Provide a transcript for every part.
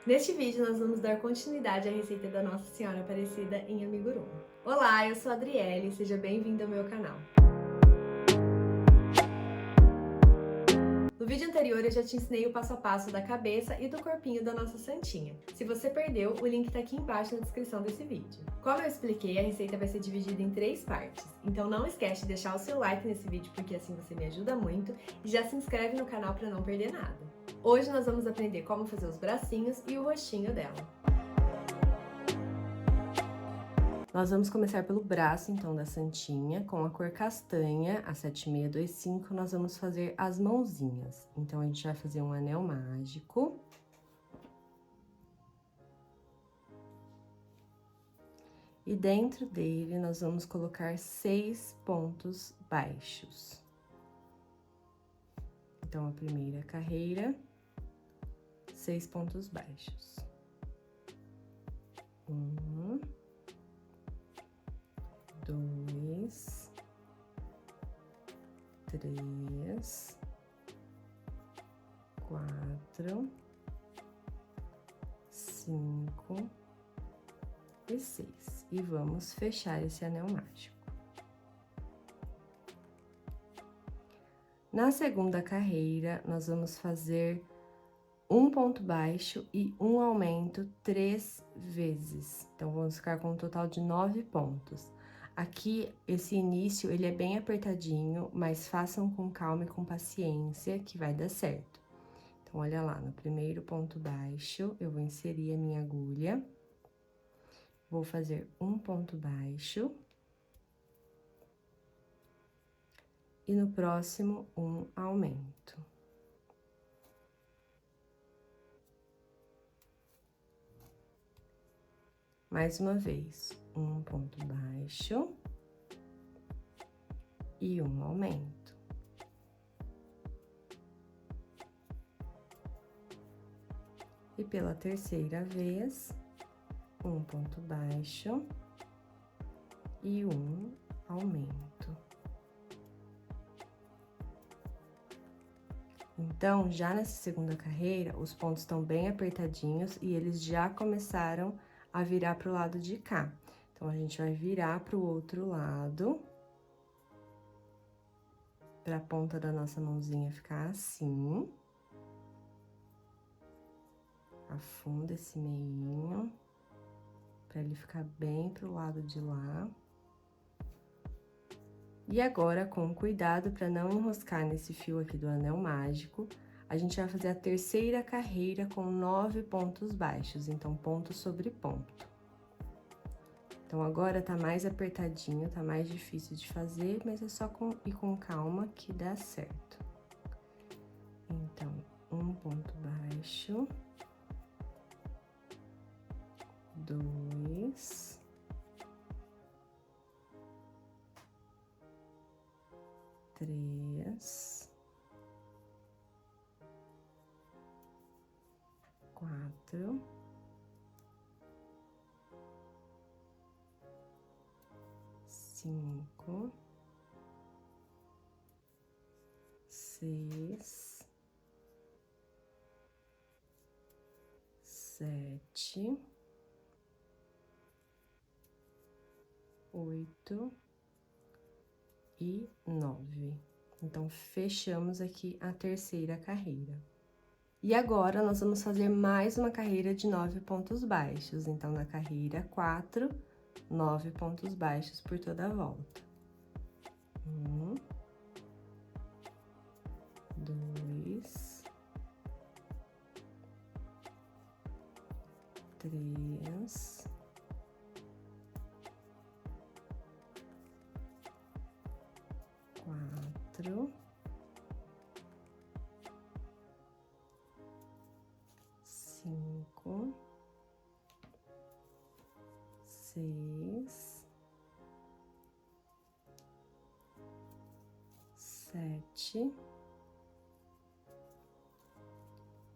Neste vídeo, nós vamos dar continuidade à receita da Nossa Senhora Aparecida em amigurumi. Olá, eu sou a Adriele e seja bem-vindo ao meu canal. No vídeo anterior, eu já te ensinei o passo a passo da cabeça e do corpinho da nossa santinha. Se você perdeu, o link tá aqui embaixo na descrição desse vídeo. Como eu expliquei, a receita vai ser dividida em 3 partes, então não esquece de deixar o seu like nesse vídeo, porque assim você me ajuda muito, e já se inscreve no canal para não perder nada. Hoje nós vamos aprender como fazer os bracinhos e o rostinho dela. Nós vamos começar pelo braço, então, da santinha, com a cor castanha, a 7625, nós vamos fazer as mãozinhas. Então, a gente vai fazer um anel mágico. E dentro dele, nós vamos colocar 6 pontos baixos. Então, a primeira carreira, 6 pontos baixos. 1, 2, 3, 4, 5 e 6. E vamos fechar esse anel mágico. Na segunda carreira, nós vamos fazer um ponto baixo e um aumento 3 vezes. Então, vamos ficar com um total de 9 pontos. Aqui, esse início, ele é bem apertadinho, mas façam com calma e com paciência, que vai dar certo. Então, olha lá, no primeiro ponto baixo, eu vou inserir a minha agulha. Vou fazer um ponto baixo. E no próximo, um aumento. Mais uma vez, um ponto baixo. E um aumento. E pela terceira vez, um ponto baixo e um aumento. Então, já nessa segunda carreira, os pontos estão bem apertadinhos e eles já começaram a virar pro lado de cá. Então, a gente vai virar pro outro lado, pra ponta da nossa mãozinha ficar assim. Afunda esse meinho, pra ele ficar bem pro lado de lá. E agora, com cuidado para não enroscar nesse fio aqui do anel mágico, a gente vai fazer a terceira carreira com 9 pontos baixos, então, ponto sobre ponto. Então, agora tá mais apertadinho, tá mais difícil de fazer, mas é só ir com calma que dá certo. Então, um ponto baixo. 2. 3, 4, 5, 6, 7, 8 e 9. Então, fechamos aqui a terceira carreira. E agora, nós vamos fazer mais uma carreira de 9 pontos baixos. Então, na carreira 4, 9 pontos baixos por toda a volta. 1, 2, 3, 4, 5, 6, 7,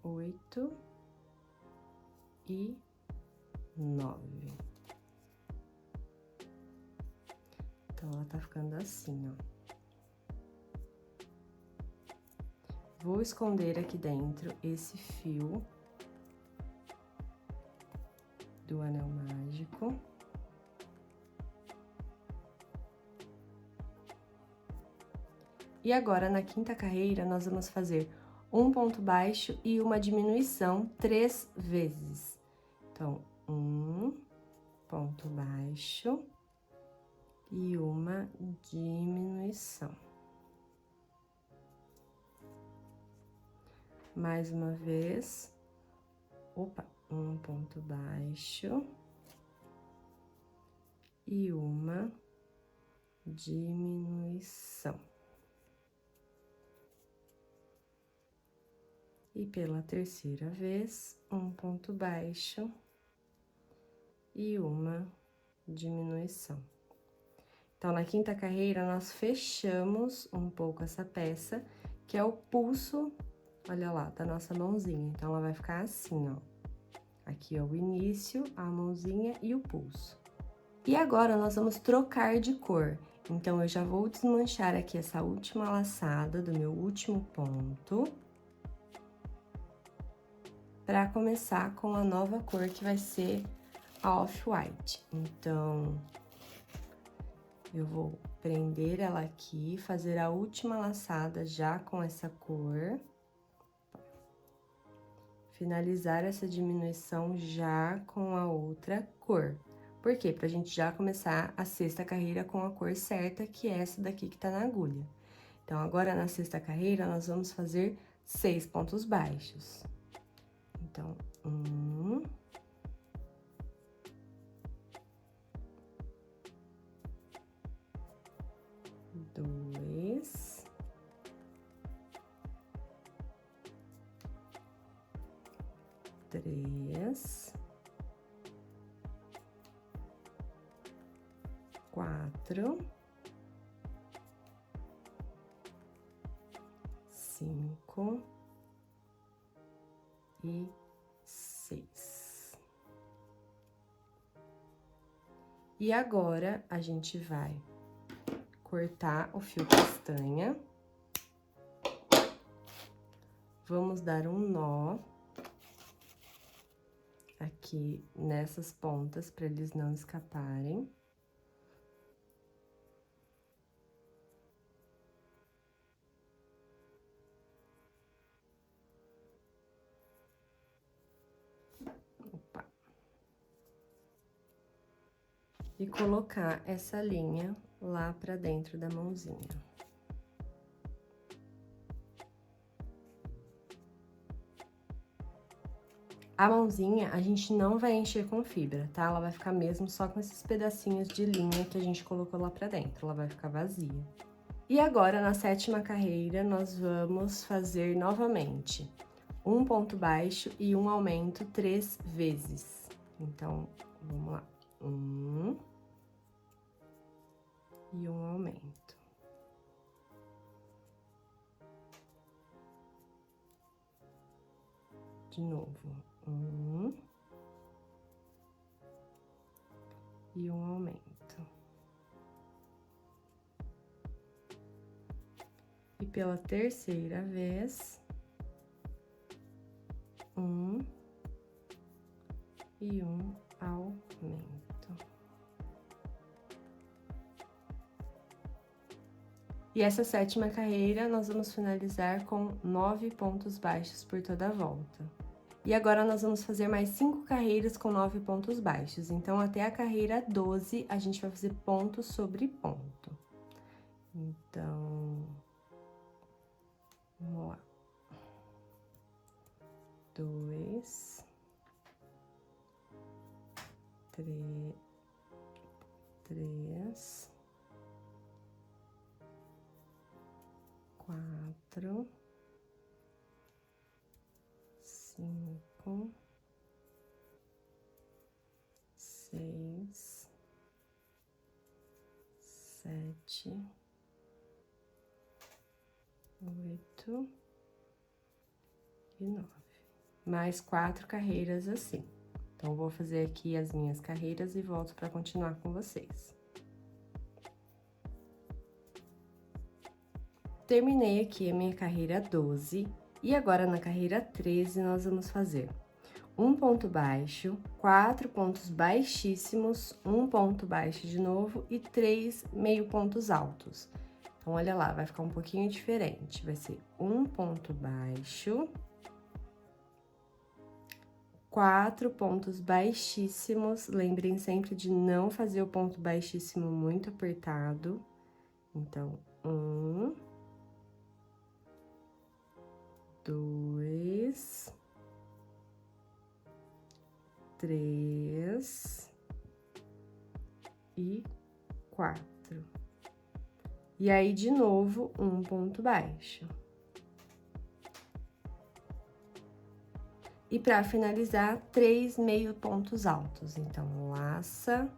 8 e 9. Então, ela tá ficando assim, ó. Vou esconder aqui dentro esse fio do anel mágico. E agora, na quinta carreira, nós vamos fazer um ponto baixo e uma diminuição 3 vezes. Então, um ponto baixo e uma diminuição. Mais uma vez, um ponto baixo e uma diminuição. E pela terceira vez, um ponto baixo e uma diminuição. Então, na quinta carreira, nós fechamos um pouco essa peça, que é o pulso, olha lá, da nossa mãozinha. Então, ela vai ficar assim, ó. Aqui é o início, a mãozinha e o pulso. E agora, nós vamos trocar de cor. Então, eu já vou desmanchar aqui essa última laçada do meu último ponto, para começar com a nova cor, que vai ser a Off-White. Então, eu vou prender ela aqui, fazer a última laçada já com essa cor. Finalizar essa diminuição já com a outra cor. Por quê? Pra gente já começar a sexta carreira com a cor certa, que é essa daqui que tá na agulha. Então, agora na sexta carreira, nós vamos fazer 6 pontos baixos. Então, 1, 2, 3, 4, 5 e 6. E agora, a gente vai cortar o fio castanha. Vamos dar um nó aqui nessas pontas, para eles não escaparem. Opa. E colocar essa linha lá pra dentro da mãozinha. A mãozinha, a gente não vai encher com fibra, tá? Ela vai ficar mesmo só com esses pedacinhos de linha que a gente colocou lá pra dentro, ela vai ficar vazia. E agora, na sétima carreira, nós vamos fazer novamente um ponto baixo e um aumento 3 vezes. Então, vamos lá. 1 e um aumento. De novo, 1 e um aumento. E pela terceira vez, 1 e um aumento. E essa sétima carreira, nós vamos finalizar com 9 pontos baixos por toda a volta. E agora, nós vamos fazer mais 5 carreiras com 9 pontos baixos. Então, até a carreira 12, a gente vai fazer ponto sobre ponto. Então, vamos lá. 2, 3, 4, 5, 6, 7, 8 e 9. Mais 4 carreiras assim. Então, vou fazer aqui as minhas carreiras e volto para continuar com vocês. Terminei aqui a minha carreira 12, e agora na carreira 13 nós vamos fazer um ponto baixo, 4 pontos baixíssimos, um ponto baixo de novo e 3 meio pontos altos. Então, olha lá, vai ficar um pouquinho diferente. Vai ser um ponto baixo, 4 pontos baixíssimos. Lembrem sempre de não fazer o ponto baixíssimo muito apertado. Então, 1, 2, 3 e 4. E aí, de novo, um ponto baixo. E para finalizar, 3 meio pontos altos. Então, laça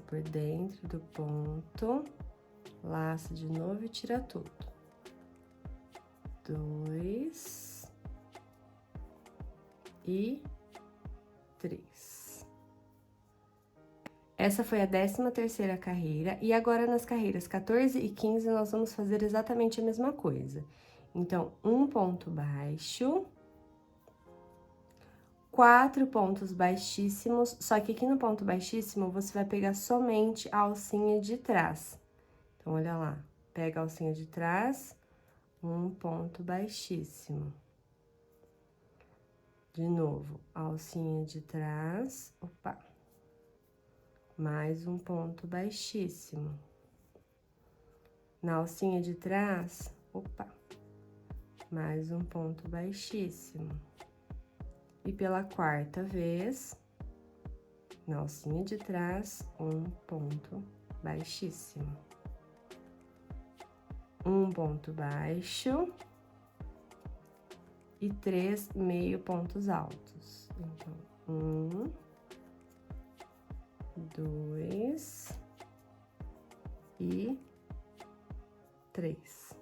por dentro do ponto, laça de novo e tira tudo. 2 e 3. Essa foi a 13ª carreira, e agora nas carreiras 14 e 15 nós vamos fazer exatamente a mesma coisa. Então, um ponto baixo, 4 pontos baixíssimos, só que aqui no ponto baixíssimo você vai pegar somente a alcinha de trás. Então, olha lá, pega a alcinha de trás, um ponto baixíssimo. De novo, alcinha de trás, opa, mais um ponto baixíssimo. Na alcinha de trás, opa, mais um ponto baixíssimo. E pela 4ª vez, na alcinha de trás, um ponto baixíssimo. Um ponto baixo e 3 meio pontos altos. Então, 1, 2 e 3.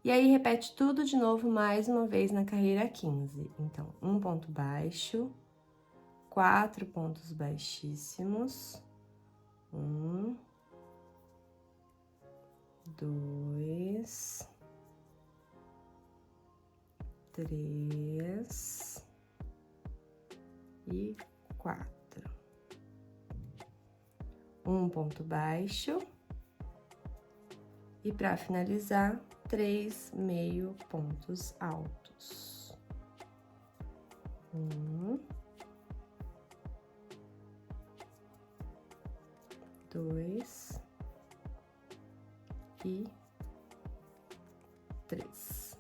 E aí, repete tudo de novo mais uma vez na carreira 15. Então, um ponto baixo, 4 pontos baixíssimos, 1, 2, 3 e 4. Um ponto baixo. E para finalizar, 3 meio pontos altos. 1, 2 e 3.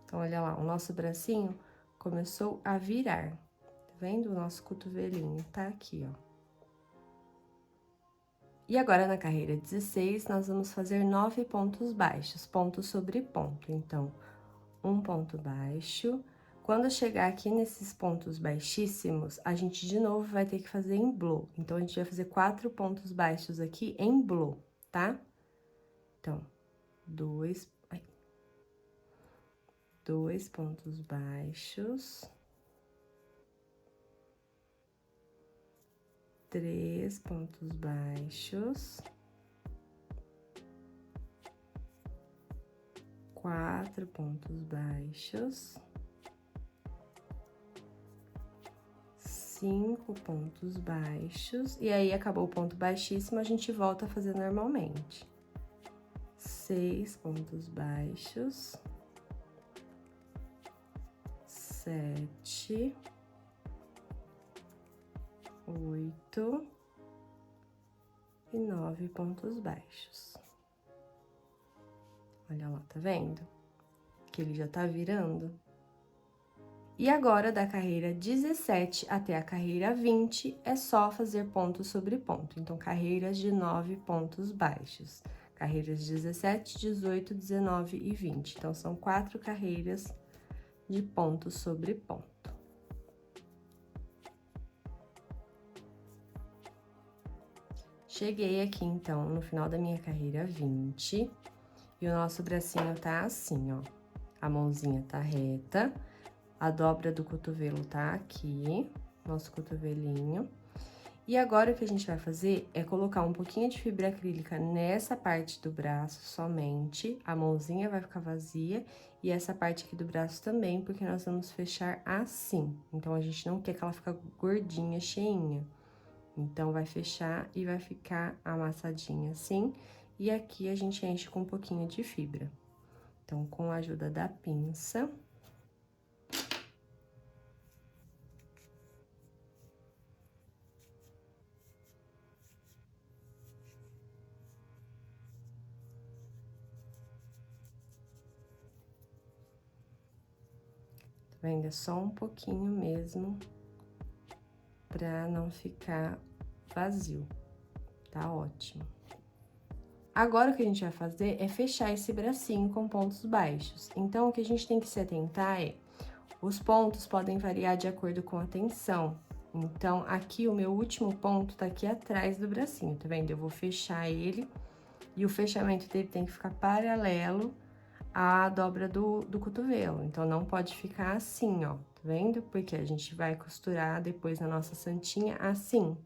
Então, olha lá, o nosso bracinho começou a virar. Tá vendo? O nosso cotovelinho tá aqui, ó. E agora, na carreira 16, nós vamos fazer 9 pontos baixos, ponto sobre ponto. Então, um ponto baixo. Quando chegar aqui nesses pontos baixíssimos, a gente de novo vai ter que fazer em blow. Então, a gente vai fazer 4 pontos baixos aqui em blow, tá? Então, 2 pontos baixos. 3 pontos baixos, 4 pontos baixos, 5 pontos baixos, e aí acabou o ponto baixíssimo, a gente volta a fazer normalmente. 6 pontos baixos, 7, 8 e 9 pontos baixos. Olha lá, tá vendo? Que ele já tá virando. E agora, da carreira 17 até a carreira 20, é só fazer ponto sobre ponto. Então, carreiras de 9 pontos baixos. Carreiras 17, 18, 19 e 20. Então, são 4 carreiras de ponto sobre ponto. Cheguei aqui, então, no final da minha carreira 20, e o nosso bracinho tá assim, ó. A mãozinha tá reta, a dobra do cotovelo tá aqui, nosso cotovelinho. E agora, o que a gente vai fazer é colocar um pouquinho de fibra acrílica nessa parte do braço somente, a mãozinha vai ficar vazia, e essa parte aqui do braço também, porque nós vamos fechar assim. Então, a gente não quer que ela fique gordinha, cheinha. Então, vai fechar e vai ficar amassadinha assim, e aqui a gente enche com um pouquinho de fibra. Então, com a ajuda da pinça... Tá vendo? É só um pouquinho mesmo, pra não ficar vazio, tá ótimo. Agora, o que a gente vai fazer é fechar esse bracinho com pontos baixos. Então, o que a gente tem que se atentar é, os pontos podem variar de acordo com a tensão. Então, aqui o meu último ponto tá aqui atrás do bracinho, tá vendo? Eu vou fechar ele, e o fechamento dele tem que ficar paralelo à dobra do cotovelo. Então, não pode ficar assim, ó, tá vendo? Porque a gente vai costurar depois na nossa santinha assim.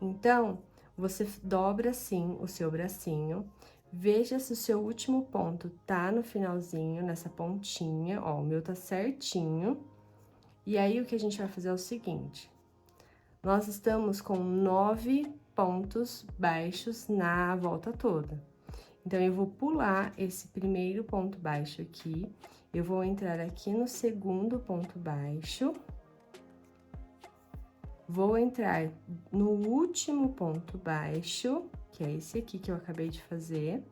Então, você dobra assim o seu bracinho, veja se o seu último ponto tá no finalzinho, nessa pontinha, ó, o meu tá certinho. E aí, o que a gente vai fazer é o seguinte, nós estamos com 9 pontos baixos na volta toda. Então, eu vou pular esse primeiro ponto baixo aqui, eu vou entrar aqui no segundo ponto baixo, vou entrar no último ponto baixo, que é esse aqui que eu acabei de fazer,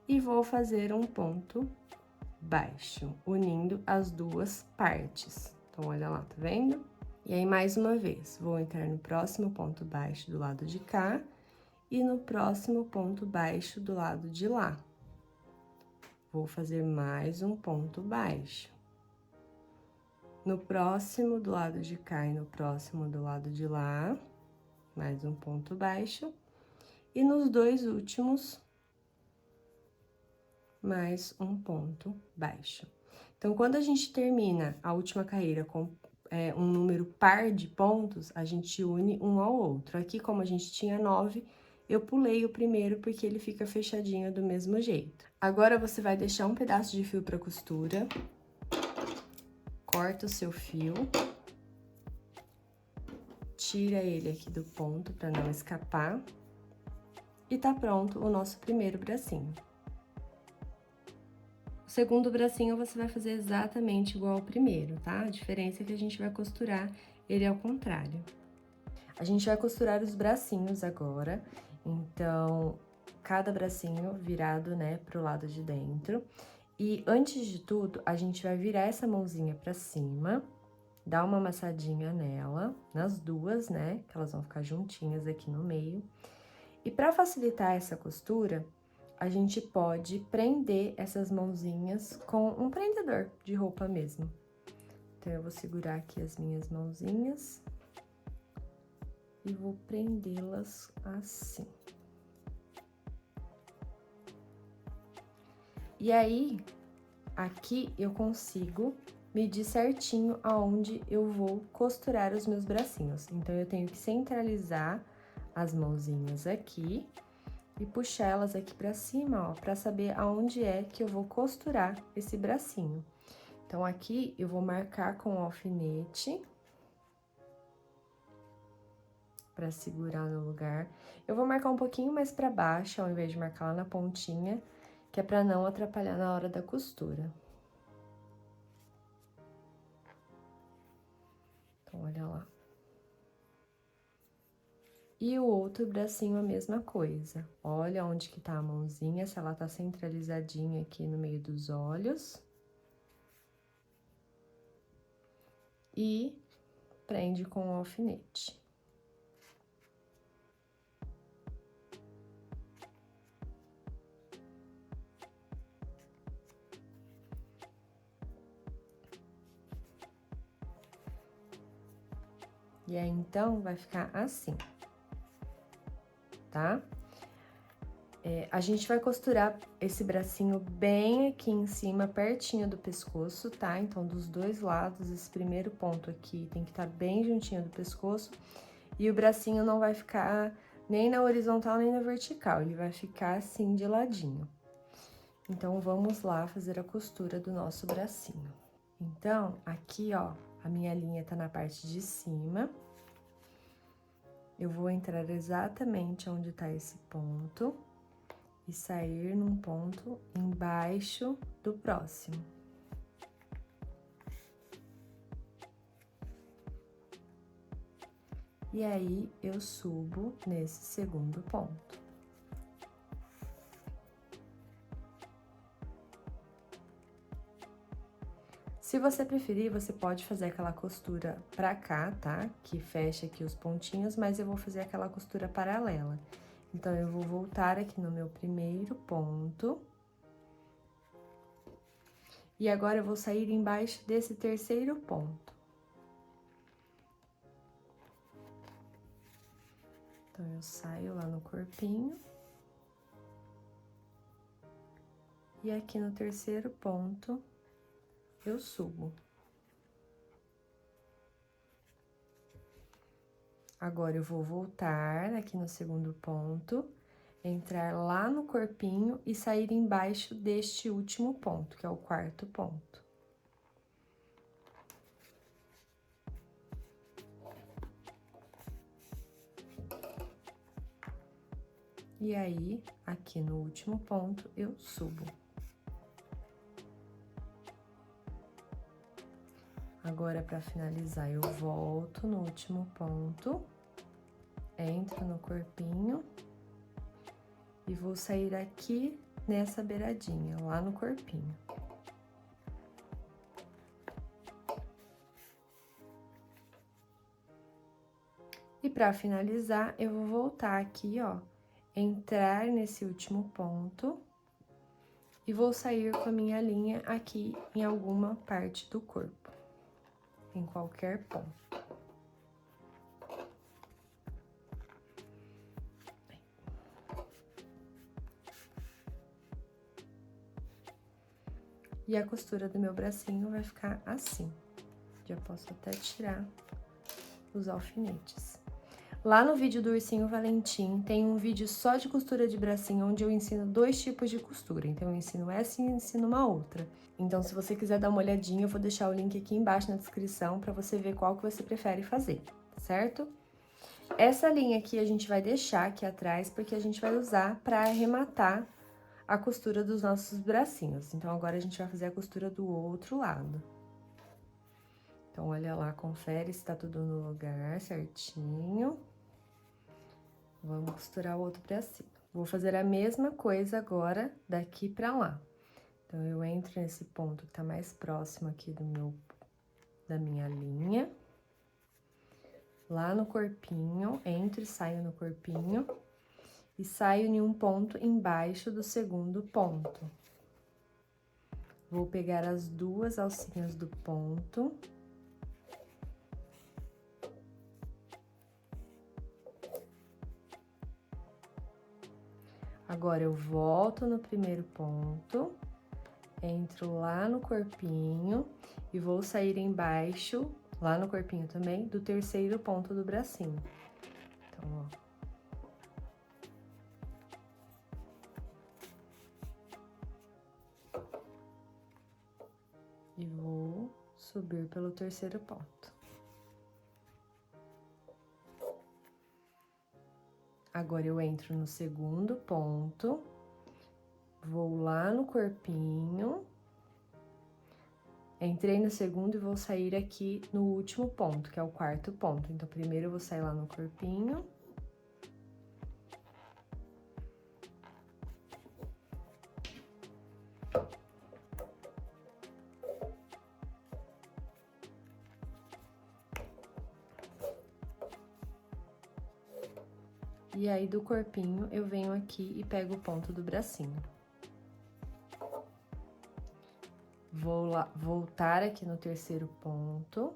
e vou fazer um ponto baixo, unindo as duas partes. Então, olha lá, tá vendo? E aí, mais uma vez, vou entrar no próximo ponto baixo do lado de cá e no próximo ponto baixo do lado de lá. Vou fazer mais um ponto baixo. No próximo do lado de cá e no próximo do lado de lá, mais um ponto baixo. E nos dois últimos, mais um ponto baixo. Então, quando a gente termina a última carreira com um número par de pontos, a gente une um ao outro. Aqui, como a gente tinha 9, eu pulei o primeiro porque ele fica fechadinho do mesmo jeito. Agora, você vai deixar um pedaço de fio para costura, corta o seu fio, tira ele aqui do ponto para não escapar, e tá pronto o nosso primeiro bracinho. O segundo bracinho você vai fazer exatamente igual ao primeiro, tá? A diferença é que a gente vai costurar ele ao contrário. A gente vai costurar os bracinhos agora, então, cada bracinho virado, né, pro lado de dentro. E antes de tudo, a gente vai virar essa mãozinha pra cima, dar uma amassadinha nela, nas duas, né, que elas vão ficar juntinhas aqui no meio. E pra facilitar essa costura, a gente pode prender essas mãozinhas com um prendedor de roupa mesmo. Então, eu vou segurar aqui as minhas mãozinhas e vou prendê-las assim. E aí, aqui eu consigo medir certinho aonde eu vou costurar os meus bracinhos. Então, eu tenho que centralizar as mãozinhas aqui e puxar elas aqui pra cima, ó, pra saber aonde é que eu vou costurar esse bracinho. Então, aqui eu vou marcar com o alfinete pra segurar no lugar. Eu vou marcar um pouquinho mais pra baixo, ao invés de marcar lá na pontinha, que é pra não atrapalhar na hora da costura. Então, olha lá. E o outro bracinho, a mesma coisa. Olha onde que tá a mãozinha, se ela tá centralizadinha aqui no meio dos olhos. E prende com o alfinete. E aí, então, vai ficar assim, tá? A gente vai costurar esse bracinho bem aqui em cima, pertinho do pescoço, tá? Então, dos dois lados, esse primeiro ponto aqui tem que estar bem juntinho do pescoço. E o bracinho não vai ficar nem na horizontal nem na vertical, ele vai ficar assim de ladinho. Então, vamos lá fazer a costura do nosso bracinho. Então, aqui, ó, a minha linha tá na parte de cima. Eu vou entrar exatamente onde tá esse ponto e sair num ponto embaixo do próximo. E aí, eu subo nesse segundo ponto. Se você preferir, você pode fazer aquela costura pra cá, tá? Que fecha aqui os pontinhos, mas eu vou fazer aquela costura paralela. Então, eu vou voltar aqui no meu primeiro ponto. E agora, eu vou sair embaixo desse terceiro ponto. Então, eu saio lá no corpinho. E aqui no terceiro ponto, eu subo. Agora, eu vou voltar aqui no segundo ponto, entrar lá no corpinho e sair embaixo deste último ponto, que é o quarto ponto. E aí, aqui no último ponto, eu subo. Agora, para finalizar, eu volto no último ponto, entro no corpinho e vou sair aqui nessa beiradinha, lá no corpinho. E para finalizar, eu vou voltar aqui, ó, entrar nesse último ponto e vou sair com a minha linha aqui em alguma parte do corpo, em qualquer ponto. E a costura do meu bracinho vai ficar assim. Já posso até tirar os alfinetes. Lá no vídeo do Ursinho Valentim, tem um vídeo só de costura de bracinho, onde eu ensino 2 tipos de costura. Então, eu ensino essa e ensino uma outra. Então, se você quiser dar uma olhadinha, eu vou deixar o link aqui embaixo na descrição para você ver qual que você prefere fazer, certo? Essa linha aqui a gente vai deixar aqui atrás, porque a gente vai usar para arrematar a costura dos nossos bracinhos. Então, agora a gente vai fazer a costura do outro lado. Então, olha lá, confere se tá tudo no lugar certinho. Vamos costurar o outro bracinho. Vou fazer a mesma coisa agora daqui pra lá. Então, eu entro nesse ponto que tá mais próximo aqui da minha linha. Lá no corpinho, entro e saio no corpinho. E saio em um ponto embaixo do segundo ponto. Vou pegar as 2 alcinhas do ponto. Agora, eu volto no primeiro ponto, entro lá no corpinho e vou sair embaixo, lá no corpinho também, do terceiro ponto do bracinho. Então, ó. E vou subir pelo terceiro ponto. Agora, eu entro no segundo ponto, vou lá no corpinho, entrei no segundo e vou sair aqui no último ponto, que é o quarto ponto. Então, primeiro eu vou sair lá no corpinho. E aí, do corpinho, eu venho aqui e pego o ponto do bracinho. Vou lá, voltar aqui no terceiro ponto.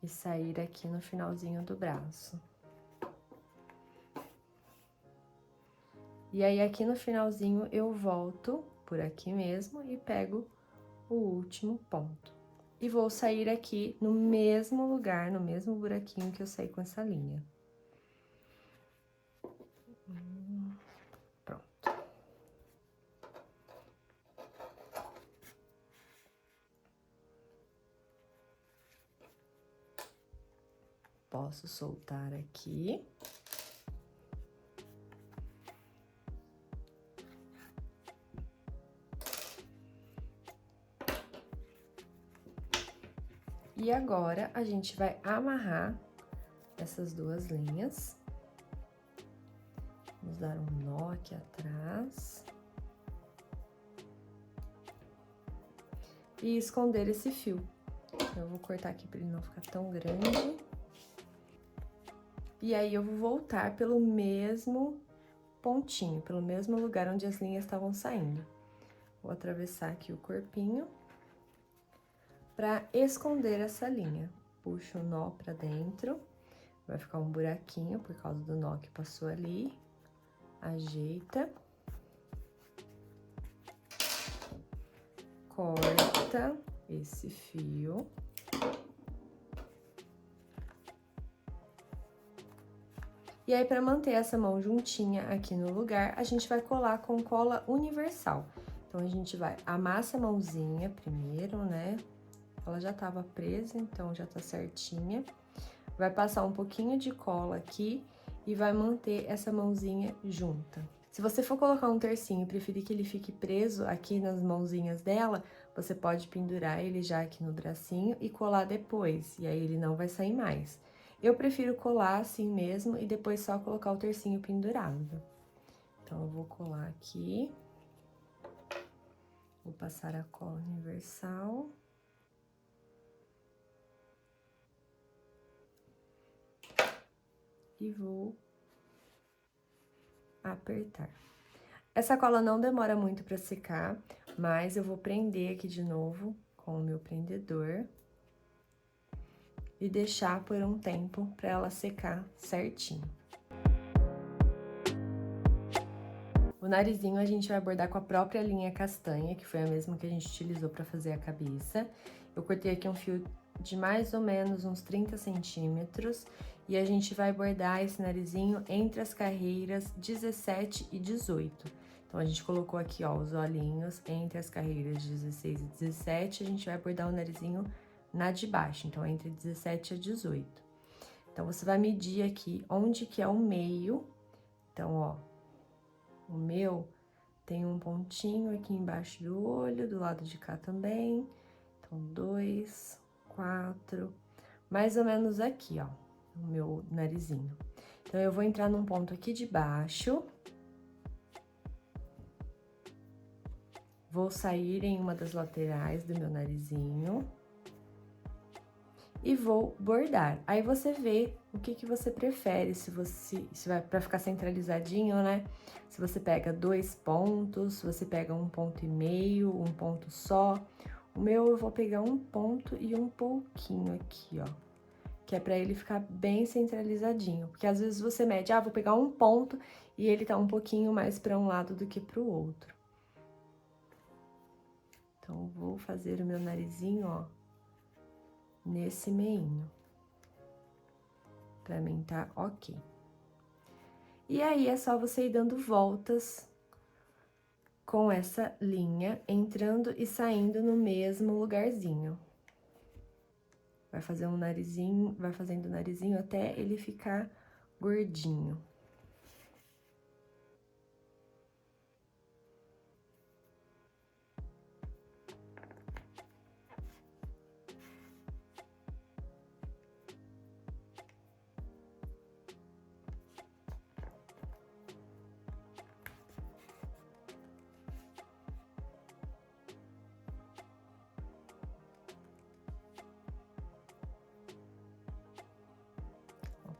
E sair aqui no finalzinho do braço. E aí, aqui no finalzinho, eu volto por aqui mesmo e pego o último ponto. e vou sair aqui no mesmo lugar, no mesmo buraquinho que eu saí com essa linha. Pronto. Posso soltar aqui. E agora, a gente vai amarrar essas duas linhas. Vamos dar um nó aqui atrás. E esconder esse fio. Eu vou cortar aqui para ele não ficar tão grande. E aí, eu vou voltar pelo mesmo pontinho, pelo mesmo lugar onde as linhas estavam saindo. Vou atravessar aqui o corpinho. Para esconder essa linha, puxo o nó para dentro, vai ficar um buraquinho por causa do nó que passou ali, ajeita, corta esse fio. E aí, para manter essa mão juntinha aqui no lugar, a gente vai colar com cola universal. Então, a gente vai amassa a mãozinha primeiro, né? Ela já tava presa, então já tá certinha. Vai passar um pouquinho de cola aqui e vai manter essa mãozinha junta. Se você for colocar um tercinho e preferir que ele fique preso aqui nas mãozinhas dela, você pode pendurar ele já aqui no bracinho e colar depois, e aí ele não vai sair mais. Eu prefiro colar assim mesmo e depois só colocar o tercinho pendurado. Então, eu vou colar aqui. Vou passar a cola universal. E vou apertar. Essa cola não demora muito para secar, mas eu vou prender aqui de novo com o meu prendedor e deixar por um tempo para ela secar certinho. O narizinho a gente vai bordar com a própria linha castanha, que foi a mesma que a gente utilizou para fazer a cabeça. Eu cortei aqui um fio de mais ou menos uns 30 centímetros e a gente vai bordar esse narizinho entre as carreiras 17 e 18. Então, a gente colocou aqui, ó, os olhinhos entre as carreiras 16 e 17, a gente vai bordar o narizinho na de baixo, então, entre 17 e 18. Então, você vai medir aqui onde que é o meio. Então, ó, o meu tem um pontinho aqui embaixo do olho, do lado de cá também. Então, 2, 4, mais ou menos aqui, ó, o meu narizinho. Então, eu vou entrar num ponto aqui de baixo. Vou sair em uma das laterais do meu narizinho. E vou bordar. Aí, você vê o que você prefere, se vai pra ficar centralizadinho, né? Se você pega 2 pontos, se você pega 1,5 ponto, um ponto só. O meu, eu vou pegar 1 ponto e um pouquinho aqui, ó. Que é pra ele ficar bem centralizadinho. Porque às vezes você mede, ah, vou pegar 1 ponto e ele tá um pouquinho mais pra um lado do que pro outro. Então, vou fazer o meu narizinho, ó, nesse meinho. Pra mim tá ok. E aí, é só você ir dando voltas com essa linha, entrando e saindo no mesmo lugarzinho. Vai fazer um narizinho, vai fazendo o narizinho até ele ficar gordinho.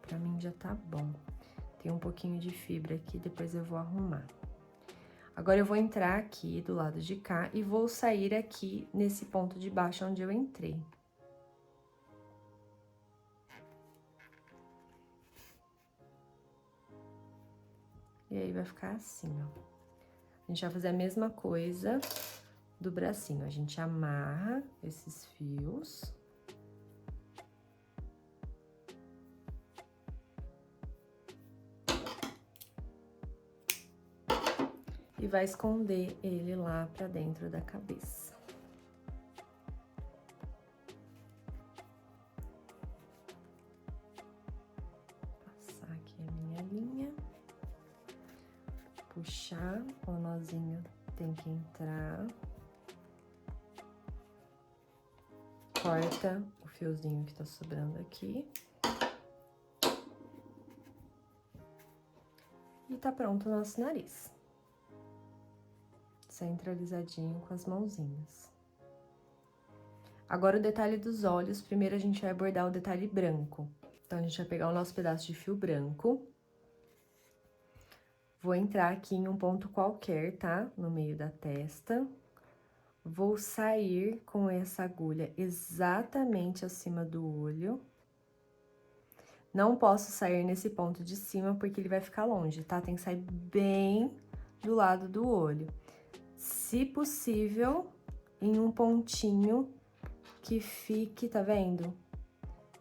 Pra mim já tá bom. Tem um pouquinho de fibra aqui, depois eu vou arrumar. Agora, eu vou entrar aqui do lado de cá e vou sair aqui nesse ponto de baixo onde eu entrei. E aí, vai ficar assim, ó. A gente vai fazer a mesma coisa do bracinho. A gente amarra esses fios. E vai esconder ele lá pra dentro da cabeça. Passar aqui a minha linha. Puxar, o nozinho tem que entrar. Corta o fiozinho que tá sobrando aqui. E tá pronto o nosso nariz. Centralizadinho com as mãozinhas. Agora o detalhe dos olhos, primeiro a gente vai bordar o detalhe branco. Então, a gente vai pegar o nosso pedaço de fio branco. Vou entrar aqui em um ponto qualquer, tá? No meio da testa. Vou sair com essa agulha exatamente acima do olho. Não posso sair nesse ponto de cima, porque ele vai ficar longe, tá? Tem que sair bem do lado do olho. Se possível, em um pontinho que fique, tá vendo?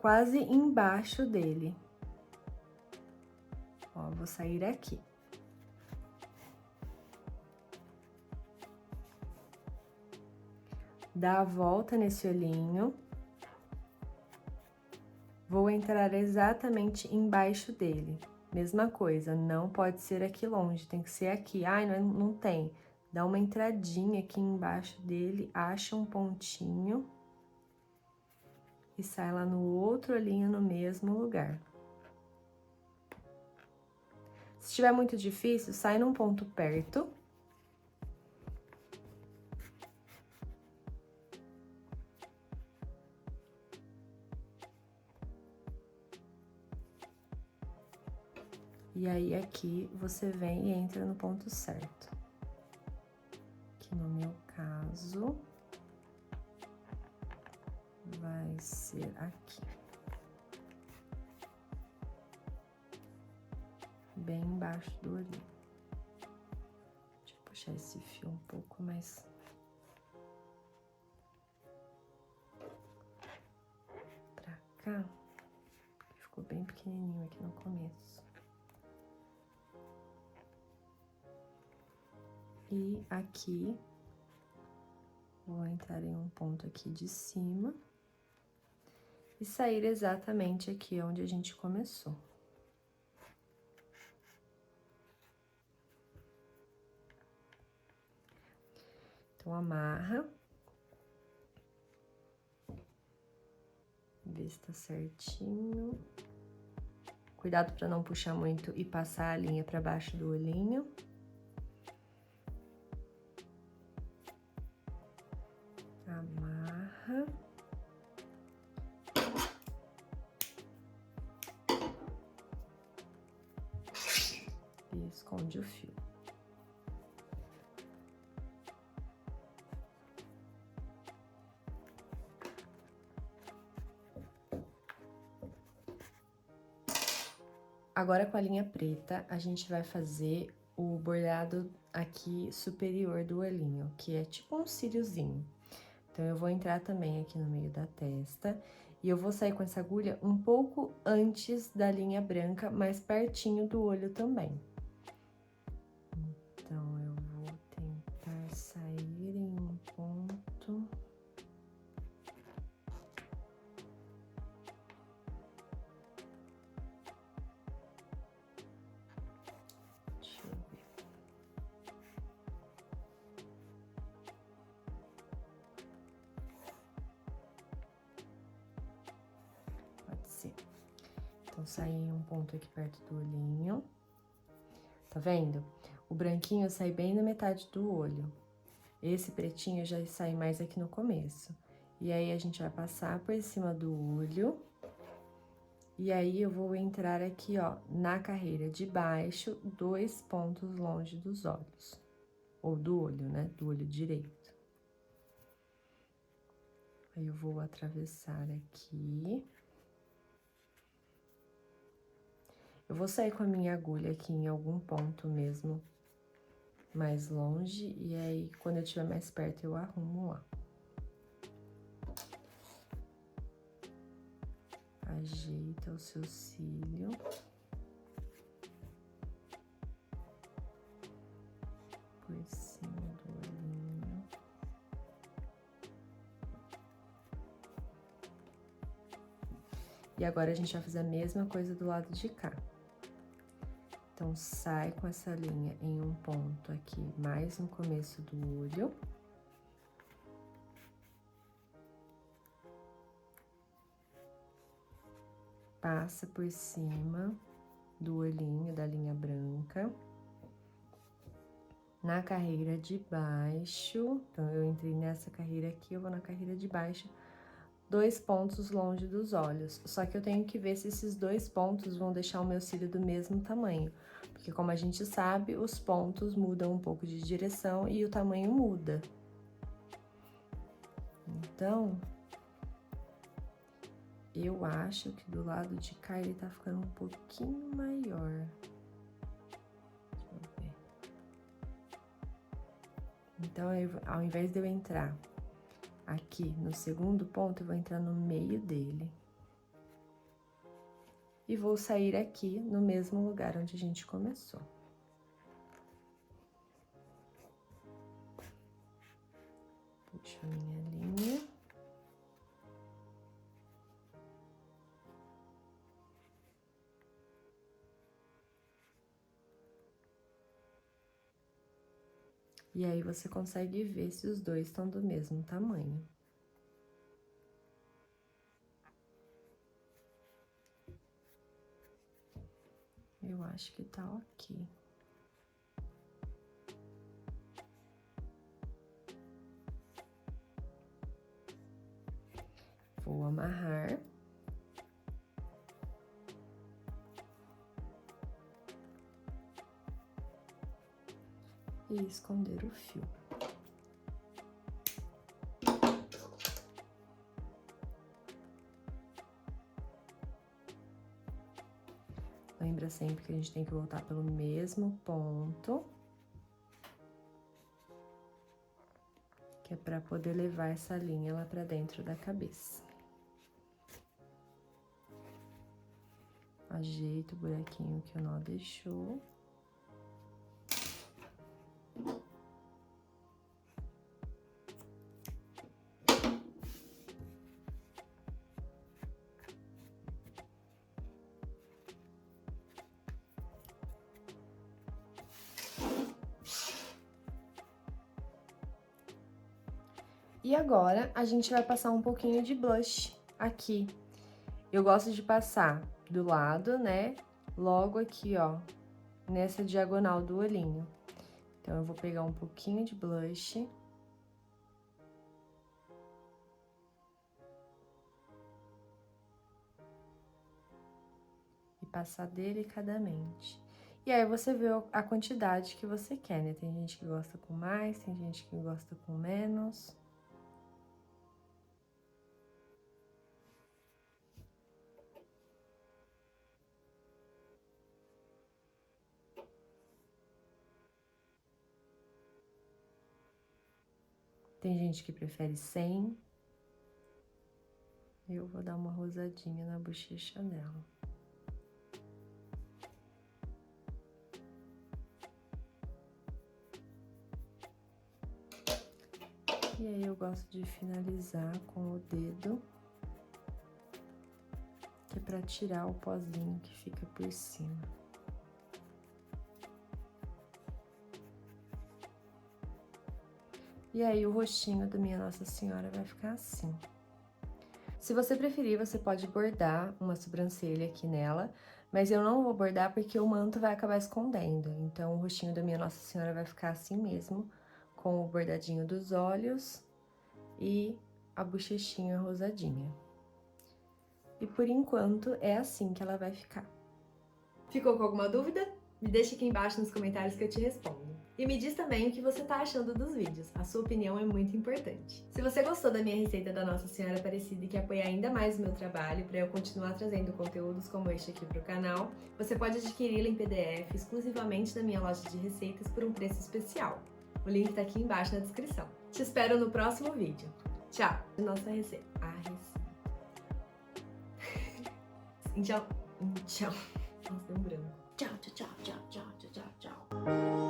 Quase embaixo dele. Ó, vou sair aqui. Dá a volta nesse olhinho. Vou entrar exatamente embaixo dele. Mesma coisa, não pode ser aqui longe, tem que ser aqui. Ai, não tem. Dá uma entradinha aqui embaixo dele, acha um pontinho. E sai lá no outro olhinho no mesmo lugar. Se estiver muito difícil, sai num ponto perto. E aí, aqui, você vem e entra no ponto certo. Que no meu caso, vai ser aqui. Bem embaixo do olhinho. Deixa eu puxar esse fio um pouco mais... pra cá, porque ficou bem pequenininho aqui no começo. E aqui, vou entrar em um ponto aqui de cima. E sair exatamente aqui onde a gente começou. Então, amarra. Vê se tá certinho. Cuidado pra não puxar muito e passar a linha pra baixo do olhinho. Amarra. E esconde o fio. Agora, com a linha preta, a gente vai fazer o bordado aqui superior do olhinho, que é tipo um cíliozinho. Então, eu vou entrar também aqui no meio da testa e eu vou sair com essa agulha um pouco antes da linha branca, mais pertinho do olho também. Então, eu vou tentar sair em um ponto... Deixa eu ver. Pode ser. Então, sair em um ponto aqui perto do olhinho. Tá vendo? O branquinho sai bem na metade do olho. Esse pretinho já sai mais aqui no começo. E aí, a gente vai passar por cima do olho. E aí, eu vou entrar aqui, ó, na carreira de baixo, 2 pontos longe dos olhos. Ou do olho, né? Do olho direito. Aí, eu vou atravessar aqui. Eu vou sair com a minha agulha aqui em algum ponto mesmo mais longe, e aí, quando eu estiver mais perto, eu arrumo lá. Ajeita o seu cílio. Por cima do olhinho. E agora, a gente vai fazer a mesma coisa do lado de cá. Então, sai com essa linha em um ponto aqui, mais no começo do olho. Passa por cima do olhinho, da linha branca. Na carreira de baixo, então, eu entrei nessa carreira aqui, eu vou na carreira de baixo, 2 pontos longe dos olhos. Só que eu tenho que ver se esses 2 pontos vão deixar o meu cílio do mesmo tamanho. Porque, como a gente sabe, os pontos mudam um pouco de direção e o tamanho muda. Então, eu acho que do lado de cá ele tá ficando um pouquinho maior. Deixa eu ver. Então, ao invés de eu entrar aqui no segundo ponto, eu vou entrar no meio dele. E vou sair aqui no mesmo lugar onde a gente começou. Puxo a minha linha. E aí, você consegue ver se os dois estão do mesmo tamanho. Eu acho que tá ok. Vou amarrar. E esconder o fio. Lembra sempre que a gente tem que voltar pelo mesmo ponto. Que é pra poder levar essa linha lá pra dentro da cabeça. Ajeita o buraquinho que o nó deixou. E agora, a gente vai passar um pouquinho de blush aqui. Eu gosto de passar do lado, né? Logo aqui, ó, nessa diagonal do olhinho. Então, eu vou pegar um pouquinho de blush. E passar delicadamente. E aí, você vê a quantidade que você quer, né? Tem gente que gosta com mais, tem gente que gosta com menos. Tem gente que prefere sem. Eu vou dar uma rosadinha na bochecha dela. E aí, eu gosto de finalizar com o dedo, que é pra tirar o pozinho que fica por cima. E aí, o rostinho da minha Nossa Senhora vai ficar assim. Se você preferir, você pode bordar uma sobrancelha aqui nela, mas eu não vou bordar porque o manto vai acabar escondendo. Então, o rostinho da minha Nossa Senhora vai ficar assim mesmo, com o bordadinho dos olhos e a bochechinha rosadinha. E por enquanto, é assim que ela vai ficar. Ficou com alguma dúvida? Me deixa aqui embaixo nos comentários que eu te respondo. E me diz também o que você tá achando dos vídeos, a sua opinião é muito importante. Se você gostou da minha receita da Nossa Senhora Aparecida e quer apoiar ainda mais o meu trabalho para eu continuar trazendo conteúdos como este aqui pro canal, você pode adquiri-la em PDF exclusivamente na minha loja de receitas por um preço especial. O link tá aqui embaixo na descrição. Te espero no próximo vídeo. Tchau! Nossa receita. A receita. Tchau. Tchau. Nossa, deu um branco. Tchau, tchau, tchau, tchau, tchau, tchau, tchau.